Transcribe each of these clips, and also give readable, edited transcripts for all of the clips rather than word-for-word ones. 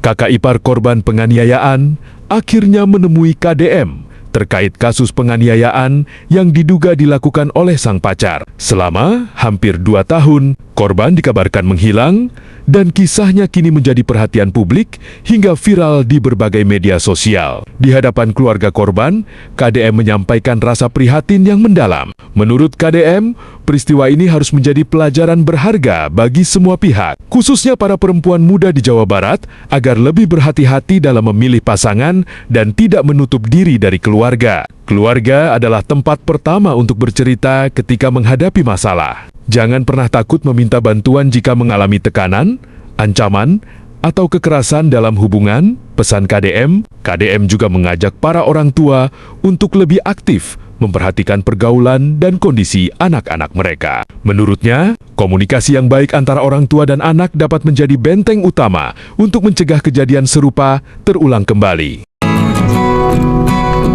Kakak ipar korban penganiayaan akhirnya menemui KDM terkait kasus penganiayaan yang diduga dilakukan oleh sang pacar. Selama hampir 2 tahun, korban dikabarkan menghilang dan kisahnya kini menjadi perhatian publik hingga viral di berbagai media sosial. Di hadapan keluarga korban, KDM menyampaikan rasa prihatin yang mendalam. Menurut KDM, peristiwa ini harus menjadi pelajaran berharga bagi semua pihak, khususnya para perempuan muda di Jawa Barat, agar lebih berhati-hati dalam memilih pasangan dan tidak menutup diri dari keluarga. Keluarga adalah tempat pertama untuk bercerita ketika menghadapi masalah. Jangan pernah takut meminta bantuan jika mengalami tekanan, ancaman, atau kekerasan dalam hubungan, pesan KDM. KDM juga mengajak para orang tua untuk lebih aktif memperhatikan pergaulan dan kondisi anak-anak mereka. Menurutnya, komunikasi yang baik antara orang tua dan anak dapat menjadi benteng utama untuk mencegah kejadian serupa terulang kembali.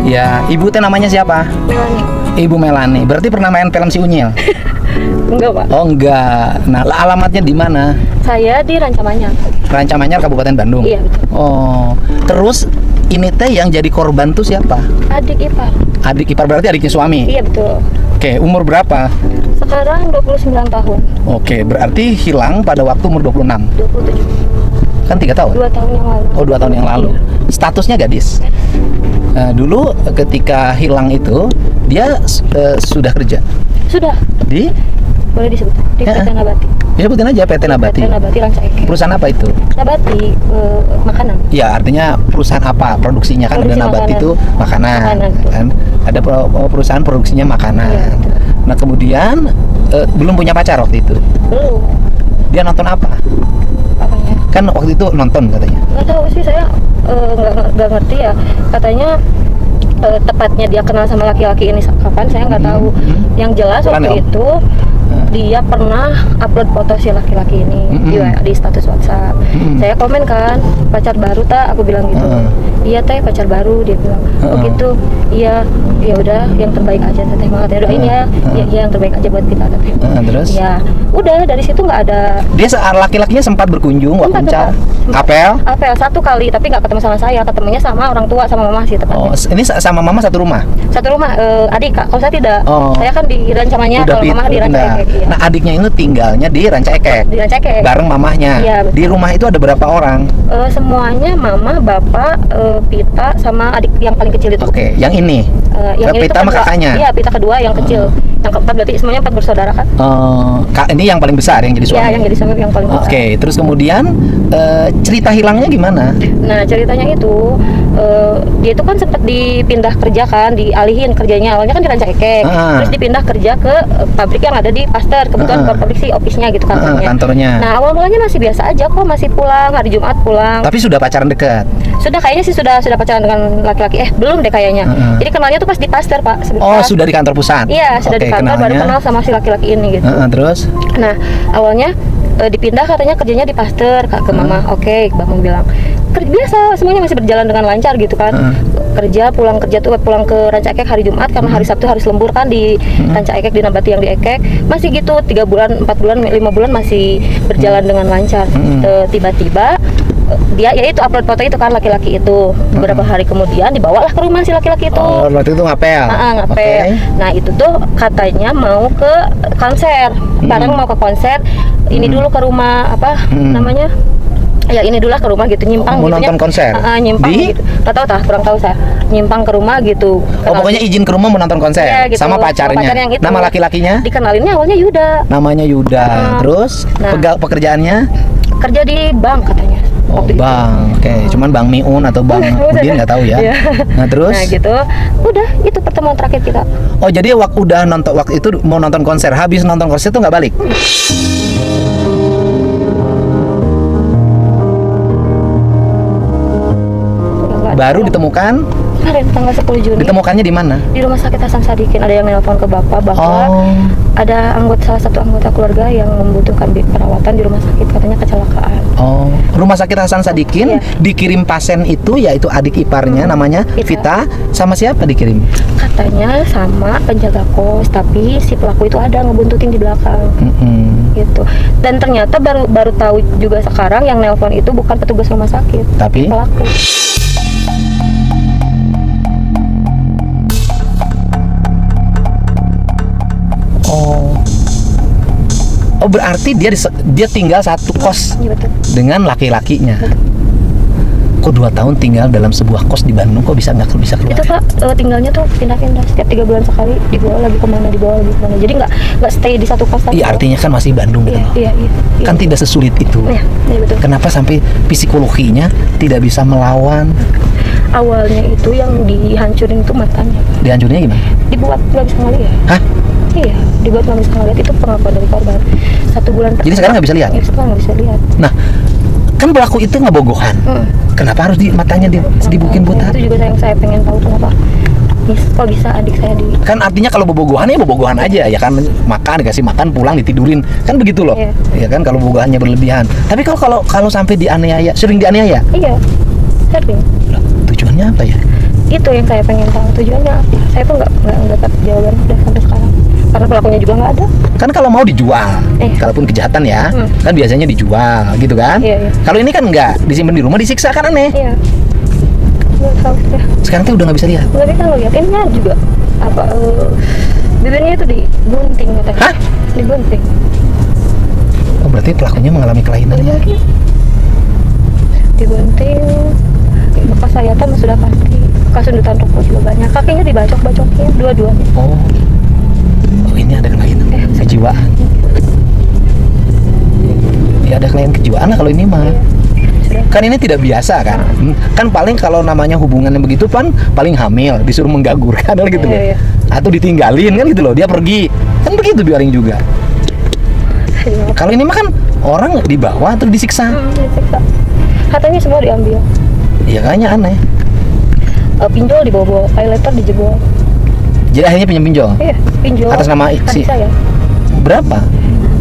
Ya, ibu teh namanya siapa? Melani. Ibu Melani. Berarti pernah main film si Unyil? Enggak, Pak. Oh enggak. Nah, alamatnya di mana? Saya di Rancamanyar. Rancamanyar, Kabupaten Bandung. Iya, betul. Oh, terus ini teh yang jadi korban tuh siapa? Adik ipar. Adik ipar, berarti adiknya suami. Iya, betul. Oke, umur berapa? Sekarang 29 tahun. Oke, berarti hilang pada waktu umur 26. 27. Kan 3 tahun? 2 tahun yang lalu. Oh, 2 tahun yang lalu. Iya. Statusnya gadis. Nah, dulu ketika hilang itu dia sudah kerja Sudah. di Boleh disebut. Di Ya. PT Nabati. disebutin aja PT Nabati. PT Nabati Ranca Ekek. Perusahaan apa itu? Nabati makanan. Ya, artinya perusahaan apa? Produksinya kan Produksi ada Nabati makanan. itu makanan, Makanan, betul. kan? Ada perusahaan produksinya makanan. Iya, betul. Nah, kemudian belum punya pacar waktu itu. Belum. Dia nonton apa? Apanya? Kan waktu itu nonton katanya. Nggak tahu sih, saya nggak ngerti ya. Katanya tepatnya dia kenal sama laki-laki ini kapan, saya nggak tahu. Yang jelas Bukan, waktu Om. itu dia pernah upload foto si laki-laki ini di status WhatsApp. Saya komen kan, pacar baru tak? Aku bilang gitu. Iya teh, pacar baru, dia bilang. Oh gitu. Iya, ya udah, yang terbaik aja teteh, banget ya, doain ya. Ya yang terbaik aja buat kita teteh. Terus? Ya udah, dari situ nggak ada. Dia laki-lakinya sempat berkunjung, wawancara, apel. Apel 1 kali, tapi nggak ketemu sama saya, ketemunya sama orang tua, sama mama sih tepatnya. Oh, ini sama mama satu rumah? Satu rumah, adik kak. Kalau saya tidak, Oh. saya kan di Rancamanyar, kalau mama di Ranca pindah. Ekek. Iya. Nah, adiknya itu tinggalnya di Ranca Ekek. Di Ranca Ekek. Bareng mamahnya. Iya, betul. Di rumah itu ada berapa orang? Semuanya mama, bapak, Pita, sama adik yang paling kecil itu. Oke, yang ini. Yang ini Pita tuh sama kedua. kakaknya. Iya, Pita kedua, yang kecil. Yang keempat berarti semuanya 4 bersaudara kan? Ini yang paling besar yang jadi suami. Iya, yang jadi suami yang paling besar. Oke, terus kemudian cerita hilangnya gimana? Nah, ceritanya itu dia itu kan sempat dipindah kerja kan, dialihin kerjanya. Awalnya kan di Ranca Ekek, terus dipindah kerja ke pabrik yang ada di Pasteur. Kebetulan pabrik sih office-nya gitu, kantornya. Nah, awal mulanya masih biasa aja kok, masih pulang hari Jumat pulang. Tapi sudah pacaran dekat. Sudah, kayaknya sih sudah pacaran dengan laki-laki. Belum deh kayaknya. Jadi kenalnya tuh pas di Pasteur, Pak. Sebentar. Oh, sudah di kantor pusat. Iya, sudah di kantor, baru kenal sama si laki-laki ini gitu. Terus? Nah, awalnya dipindah katanya kerjanya di Pasteur, Kak, ke mama. Oke, Bang bilang. Biasa, semuanya masih berjalan dengan lancar gitu kan. Pulang kerja tuh pulang ke Ranca Ekek hari Jumat, karena hari Sabtu harus lembur kan di Ranca Ekek, di Nabati yang di Ekek. Masih gitu 3 bulan, 4 bulan, 5 bulan masih berjalan dengan lancar. Tiba-tiba dia ya itu upload foto itu kan, laki-laki itu. Beberapa hari kemudian dibawalah ke rumah si laki-laki itu. Oh, waktu itu ngapel. Ngapel. Nah, itu tuh katanya mau ke konser. Bareng mau ke konser. Ini dulu ke rumah namanya? Ya ini dulu lah ke rumah gitu, nyimpang mau gitu. Nonton konser? Nyimpang di? gitu. Gak tau kurang tahu saya. Nyimpang ke rumah gitu. Pokoknya izin ke rumah mau nonton konser. Ya, gitu. Sama pacarnya. Pacar yang itu. Nama laki-lakinya? Dikenalinnya awalnya Yuda. Namanya Yuda. Terus pekerjaannya? Kerja di bank katanya. Oh, bank. Oke, cuman Bang Miun atau Bang Udin nggak tahu ya. Nah, terus? Nah, gitu. Udah, itu pertemuan terakhir kita. Oh, jadi waktu itu mau nonton konser, habis nonton konser itu nggak balik? Baru ditemukan kemarin tanggal 10 Juni. Ditemukannya di mana? Di Rumah Sakit Hasan Sadikin. Ada yang nelpon ke bapak bahwa ada salah satu anggota keluarga yang membutuhkan perawatan di rumah sakit, katanya kecelakaan. Oh, Rumah Sakit Hasan Sadikin Iya. dikirim pasien itu yaitu adik iparnya namanya Vita. Sama siapa dikirim? Katanya sama penjaga kos, tapi si pelaku itu ada ngebuntutin di belakang. Gitu. Dan ternyata baru tahu juga sekarang yang nelpon itu bukan petugas rumah sakit, Tapi pelaku. Oh, berarti dia tinggal satu kos Iya betul. dengan laki-lakinya. Kok 2 tahun tinggal dalam sebuah kos di Bandung, kok bisa nggak bisa keluar? Itu Pak, tinggalnya tuh pindah-pindah setiap 3 bulan sekali, dibawa lagi kemana, jadi nggak stay di satu kos. Iya, artinya kan masih Bandung gitu loh. Iya. Kan tidak sesulit itu. Iya betul. Kenapa sampai psikologinya tidak bisa melawan? Awalnya itu yang dihancurin itu matanya, Dihancurinnya gimana? dibuat nggak bisa ngeliat. Hah? Iya, dibuat nggak bisa ngeliat, itu pengakuan dari korban. 1 bulan. Jadi sekarang nggak bisa lihat? Iya, sekarang nggak bisa lihat. Nah, kan pelaku itu ngebogohan. Kenapa harus matanya dibukin buta? Itu juga saya pengen tahu kenapa. Kok bisa adik saya di... Kan artinya kalau bobogohan ya bobogohan aja ya kan, makan dikasih makan, pulang ditidurin, kan begitu loh. Iya. Ya kan kalau bobogohannya berlebihan. Tapi kalau sampai dianiaya, sering dianiaya, Iya, sering. loh, tujuannya apa ya? Itu yang saya pengen tahu tujuannya apa. Saya tuh nggak dapat jawaban udah sampai sekarang. Karena pelakunya juga nggak ada. Kan kalau mau dijual, kalaupun kejahatan ya, kan biasanya dijual gitu kan. Iya. Kalau ini kan enggak, disimpan di rumah, disiksa, kan aneh. Iya. Nggak tahu sudah. Sekarang tuh udah nggak bisa lihat. Nggak bisa ngeliat. Ininya juga apa? Bibirnya itu digunting katanya. Hah? Digunting. Oh, berarti pelakunya mengalami kelainan ya? Mungkin digunting. Bekas sayatan sudah pasti. Bekas sundutan rokok juga banyak. Kakinya dibacok-bacokin dua-duanya. Oh, ini ada kelainan kejiwaan. Ya ada kelainan kejiwaan lah kalau ini mah. Kan ini tidak biasa kan. Kan paling kalau namanya hubungan yang begitu kan paling hamil, disuruh menggagurkan gitu loh. Iya. Atau ditinggalin kan gitu loh, dia pergi. Kan begitu biarin juga. Kalau ini mah kan orang dibawa atau disiksa. Disiksa. Katanya semua diambil. Ya kayaknya aneh. Pinjol dibawa, highlighter dijebol. Jadi akhirnya pinjam pinjol. Iya, pinjol. Atas nama adik si saya. berapa?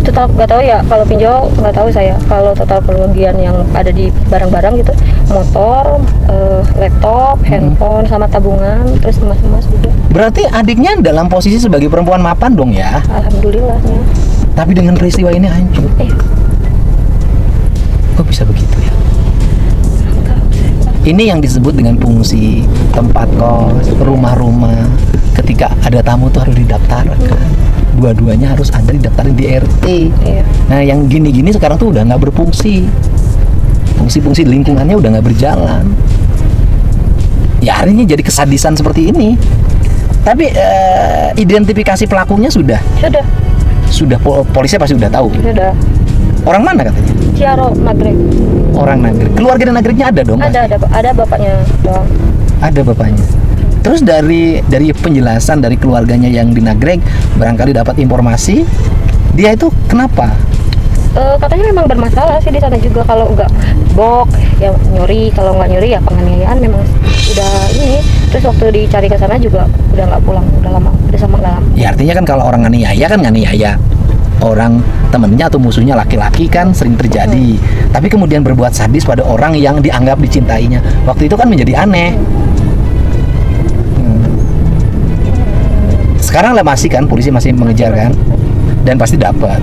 Total nggak tahu ya, kalau pinjol nggak tahu saya. Kalau total kerugian yang ada di barang-barang gitu, motor, laptop, handphone, sama tabungan, terus emas-emas juga. Berarti adiknya dalam posisi sebagai perempuan mapan dong ya. Alhamdulillahnya. Tapi dengan peristiwa ini hancur. Kok bisa begitu ya? Ini yang disebut dengan fungsi tempat kos, rumah-rumah. Ketika ada tamu tuh harus didaftarkan. Dua-duanya harus ada didaftarin di RT. Iya. Nah, yang gini-gini sekarang tuh udah nggak berfungsi. Fungsi-fungsi lingkungannya udah nggak berjalan. Ya akhirnya jadi kesadisan seperti ini. Tapi identifikasi pelakunya sudah. Polisi pasti udah tahu. Sudah. Orang mana katanya? Ciaro Nagreg. Orang Nagreg. Keluarga di Nagregnya ada dong? Ada bapaknya doang. Ada bapaknya. Terus dari penjelasan dari keluarganya yang di Nagreg, barangkali dapat informasi, dia itu kenapa? Katanya memang bermasalah sih di sana juga, kalau nggak bok ya nyuri, kalau nggak nyuri ya penganiayaan, memang udah ini. Terus waktu dicari ke sana juga udah nggak pulang, udah lama, udah sama nggak lama. Ya artinya kan kalau orang nganiaya kan nganiaya. Orang temennya atau musuhnya laki-laki kan sering terjadi. Tapi kemudian berbuat sadis pada orang yang dianggap dicintainya, waktu itu kan menjadi aneh. Sekarang lah masih kan, polisi masih mengejar kan, dan pasti dapat.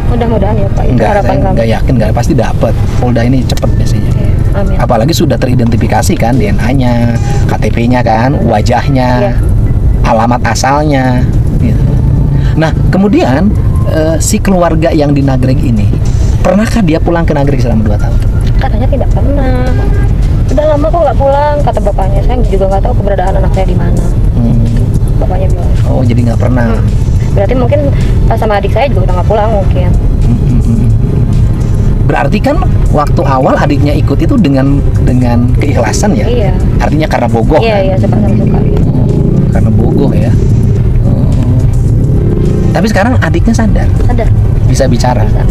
Mudah-mudahan ya Pak, itu harapan kami. Enggak yakin, enggak pasti dapat. Polda ini cepat biasanya. Amin. Apalagi sudah teridentifikasi kan DNA-nya, KTP-nya kan, wajahnya, alamat asalnya gitu. Nah, kemudian si keluarga yang di Nagreg ini, pernahkah dia pulang ke Nagreg selama 2 tahun? Katanya tidak pernah. Udah lama kok nggak pulang, kata bapaknya. Saya juga nggak tahu keberadaan anak saya di mana. Bapaknya bilang. Oh, jadi nggak pernah. Berarti mungkin pas sama adik saya juga udah nggak pulang mungkin. Berarti kan waktu awal adiknya ikut itu dengan keikhlasan ya? Iya. Artinya karena bogoh kan? Iya, suka. Karena bogoh ya. Tapi sekarang adiknya sadar, bisa bicara. Bisa.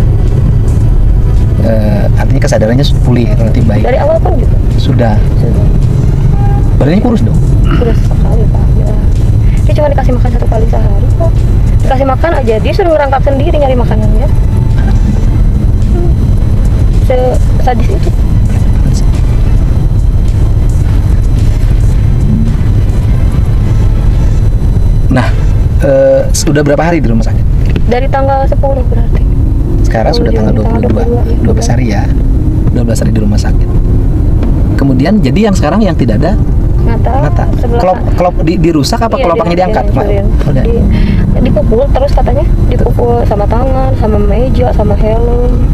Artinya kesadarannya pulih relatif baik. Dari awal pun juga. Sudah. Badannya kurus dong. sudah sekali Pak ya. Dia cuma dikasih makan 1 kali sehari kok. Dikasih makan aja dia suruh ngerangkap sendiri nyari makanannya. Sadis itu. Nah, sudah berapa hari di rumah sakit? Dari tanggal 10 berarti. Sekarang sudah tanggal 22. 12 hari ya. 12 hari di rumah sakit. Kemudian jadi yang sekarang yang tidak ada mata. Kelop dirusak apa Iya, kelopaknya diangkat? dihancurin. Udah. Dipukul terus katanya, dipukul sama tangan, sama meja, sama helm.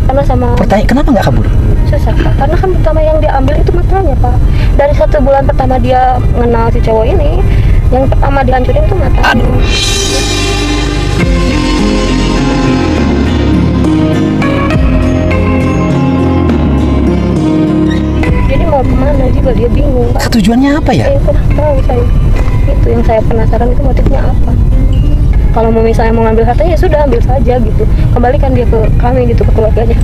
Karena sama Pertanyaan, kenapa nggak kabur? susah Pak. Karena kan pertama yang diambil itu matanya Pak. Dari 1 bulan pertama dia mengenal si cowok ini, yang pertama dihancurin itu matanya. Aduh. Jadi mau kemana juga dia bingung Pak. Tujuannya apa ya? Kurang tahu saya. Itu yang saya penasaran, itu motifnya apa. Kalau mau misalnya mau ngambil hartanya ya sudah ambil saja gitu, kembalikan dia ke kami gitu, ke keluarganya.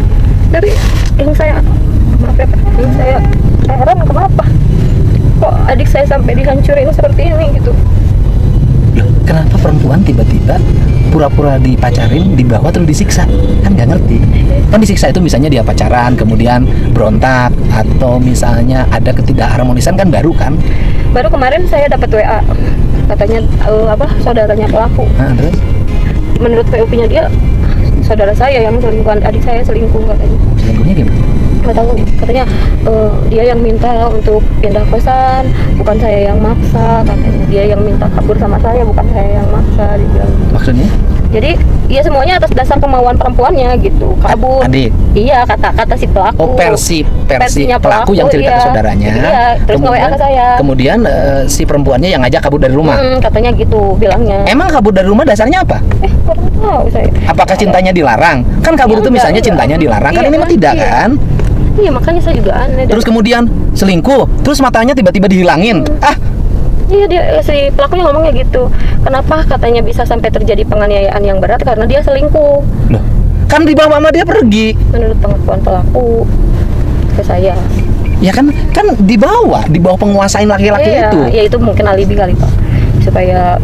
Tapi yang saya, maaf ya Pak, yang saya heran kenapa kok adik saya sampai dihancurin seperti ini gitu. Loh, kenapa perempuan tiba-tiba pura-pura dipacarin, dibawa terus disiksa? Kan nggak ngerti. Kan disiksa itu misalnya dia pacaran, kemudian berontak, atau misalnya ada ketidakharmonisan kan baru kan? Baru kemarin saya dapat WA, katanya saudaranya pelaku. Nah, terus? Menurut POV-nya dia, saudara saya yang selingkuh, adik saya selingkuh katanya. Selingkuhnya gimana? Nggak tahu, katanya dia yang minta untuk pindah kosan, bukan saya yang maksa. Katanya dia yang minta kabur sama saya, bukan saya yang maksa, dibilang gitu. Maksudnya? Jadi ya semuanya atas dasar kemauan perempuannya gitu, kabur. Adik? Iya, kata si pelaku. Oh, versi Versinya pelaku yang cerita iya. ke saudaranya. Iya, terus nge-WA ke saya. Kemudian si perempuannya yang ngajak kabur dari rumah. Katanya gitu bilangnya. Emang kabur dari rumah dasarnya apa? Kurang tahu saya. Apakah cintanya dilarang? Kan kabur Ya, itu misalnya enggak. cintanya dilarang, kan Iya, ini mah tidak iya. kan? Iya, makanya saya juga aneh. Terus kemudian selingkuh, terus matanya tiba-tiba dihilangin. Iya, dia si pelakunya ngomongnya gitu. Kenapa katanya bisa sampai terjadi penganiayaan yang berat karena dia selingkuh. Loh, kan dibawa sama dia pergi. Menurut pengakuan pelaku ke saya. Ya kan dibawa penguasain laki-laki Iya, itu. ya itu mungkin alibi kali Pak. Supaya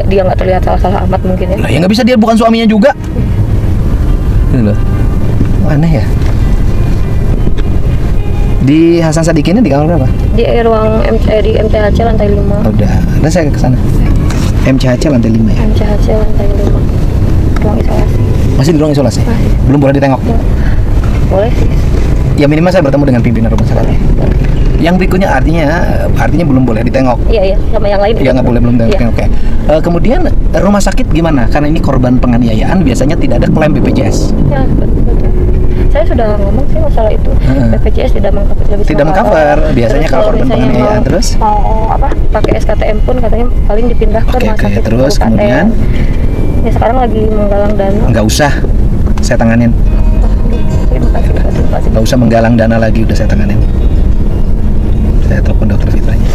dia nggak terlihat salah-salah amat mungkin ya. Lah ya nggak bisa, dia bukan suaminya juga. Ini loh. Aneh ya. Di Hasan Sadikin ini di kamar berapa? Di ruang di MCHC lantai 5. Udah, nanti saya ke sana. MCHC lantai 5 ya. MCHC lantai 5. Ruang isolasi. Masih di ruang isolasi? Masih. Belum boleh ditengok. Ya. Boleh sih. Ya minimal saya bertemu dengan pimpinan rumah sakit. Yang berikutnya artinya belum boleh ditengok. Iya, sama yang lain. Ya nggak boleh belum ditengok. Iya. Oke. Kemudian rumah sakit gimana? Karena ini korban penganiayaan, biasanya tidak ada klaim BPJS. Ya, betul. Saya sudah ngomong sih masalah itu. BPJS tidak mengcover. Tidak mengcover. Biasanya Terus kalau korban misalnya penganiayaan terus mau pakai SKTM pun katanya paling dipindah ke rumah sakit. Terus Kabupaten. kemudian Ya sekarang lagi menggalang dana. nggak usah saya tanganin. Terima kasih. Nggak usah menggalang dana lagi, udah saya tanganin. Saya telepon dokter Fitranya.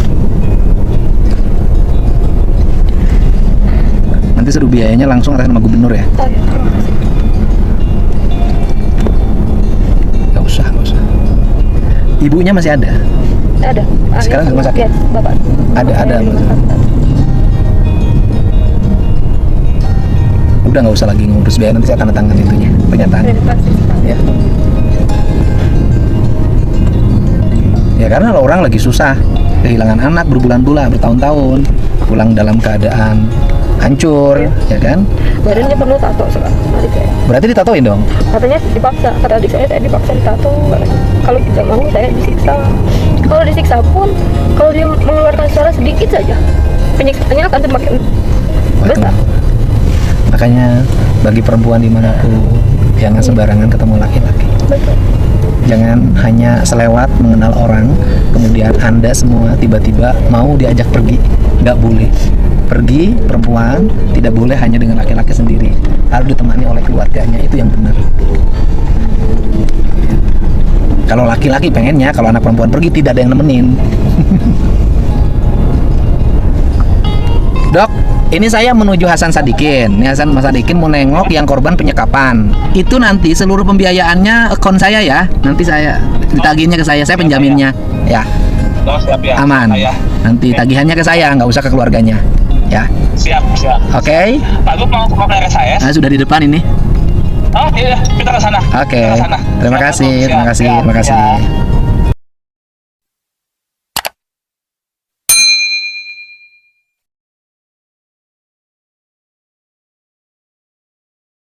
Nanti suruh biayanya langsung atas nama gubernur ya. Oh, ya, terima kasih. Nggak usah. Ibunya masih ada? Ada. Sekarang di rumah sakit? Ya, Bapak. Ada. Di rumah sakit. Udah nggak usah lagi ngurus biaya, nanti saya tanda tangan itunya, pernyataan. Terima kasih. Ya. Ya karena kalau orang lagi susah, kehilangan anak berbulan-bulan, bertahun-tahun, pulang dalam keadaan hancur, ya kan? Badannya penuh tato sekarang. Adik saya. Berarti ditatoin dong. Katanya dipaksa, kata adik saya dipaksa ditato. Kalau tidak mau saya disiksa. Kalau disiksa pun, kalau dia mengeluarkan suara sedikit saja, penyiksaannya akan semakin besar. Makanya bagi perempuan dimanapun, jangan sembarangan ketemu laki-laki. Betul. Jangan hanya selewat mengenal orang, kemudian Anda semua tiba-tiba mau diajak pergi. Nggak boleh. Pergi perempuan tidak boleh hanya dengan laki-laki sendiri, harus ditemani oleh keluarganya, itu yang benar. Kalau laki-laki pengennya kalau anak perempuan pergi tidak ada yang nemenin. Dok, ini saya menuju Hasan Sadikin. Ini Hasan Mas Sadikin mau nengok yang korban penyekapan. Itu nanti seluruh pembiayaannya akun saya ya. Nanti saya ditagihinnya ke saya penjaminnya. Ya. Siap ya. Aman. Saya. Nanti tagihannya ke saya, nggak usah ke keluarganya. Ya. Siap, siap. Oke. Pak Gup mau ke RSAS? Nah, sudah di depan ini. Oh iya, kita ke sana. Oke. Kita ke sana. Terima Siap, kasih, Pak Gup. terima Siap, kasih, siap, terima kasih. siap.